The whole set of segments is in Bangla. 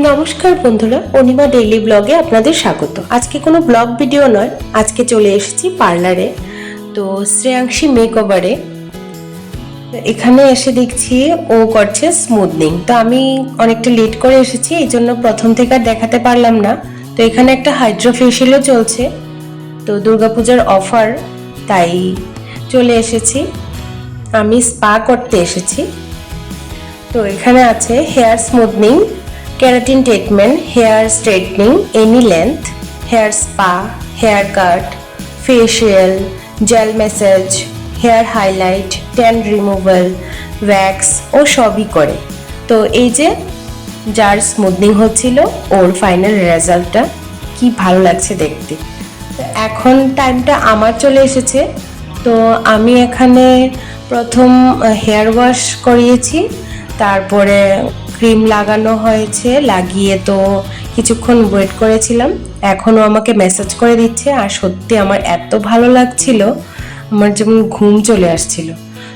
নমস্কার বন্ধুরা, অনিমা ডেইলি ব্লগে আপনাদের স্বাগত। আজকে কোনো ব্লগ ভিডিও নয়, আজকে চলে এসেছি পার্লারে। তো শ্রেয়াংশী মেকওভারে এখানে এসে দেখছি ও করছে স্মুথনিং। তো আমি অনেকটা লেট করে এসেছি, এই জন্য প্রথম থেকে আর দেখাতে পারলাম না। তো এখানে একটা হাইড্রো ফেশিয়ালও চলছে, তো দুর্গাপূজার অফার, তাই চলে এসেছি। আমি স্পা করতে এসেছি। তো এখানে আছে hair smoothening, keratin treatment, hair straightening any length, hair spa, hair cut, facial, gel massage, hair highlight, tan removal, wax ও সবই করে। তো এই যে যার স্মুথনিং হচ্ছিল, ওর ফাইনাল রেজাল্টটা কি ভালো লাগছে দেখতে। তো এখন টাইমটা আমার চলে এসেছে। তো আমি এখানে প্রথম হেয়ার ওয়াশ করিয়েছি, তারপরে ক্রিম লাগানো হয়েছে, লাগিয়ে তো কিছুক্ষণ ওয়েট করেছিলাম। এখনও আমাকে মেসেজ করে দিচ্ছে, আর সত্যি আমার এত ভালো লাগছিল, আমার যেমন ঘুম চলে আসছিল।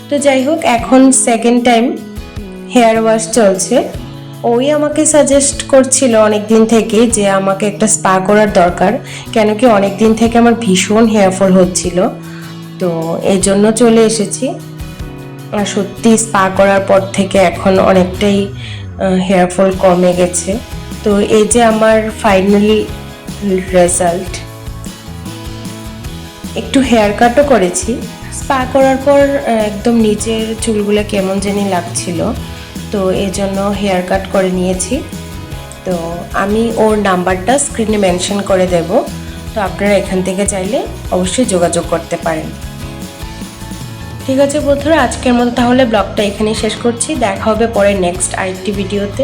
তো যাই হোক, এখন সেকেন্ড টাইম হেয়ার ওয়াশ চলছে। ওই আমাকে সাজেস্ট করছিল অনেক দিন থেকে যে আমাকে একটা স্পা করার দরকার, কেন কি অনেক দিন থেকে আমার ভীষণ হেয়ার ফল হচ্ছিল। তো এই জন্য চলে এসেছি। আর সত্যি স্পা করার পর থেকে এখন অনেকটাই হেয়ার ফল কমে গেছে। তো এই যে আমার ফাইনালি রেজাল্ট। একটু হেয়ার কাটও করেছি। স্পা করার পর একদম নিচের চুলগুলো কেমন জানি লাগছিল, তো এই জন্য হেয়ার কাট করে নিয়েছি। তো আমি ওর নাম্বারটা স্ক্রিনে মেনশন করে দেব, তো আপনারা এখান থেকে চাইলে অবশ্যই যোগাযোগ করতে পারেন। ঠিক আছে বন্ধুরা, আজকের মতো তাহলে ব্লগটা এখানেই শেষ করছি। দেখা হবে পরে নেক্সট আরেকটি ভিডিওতে।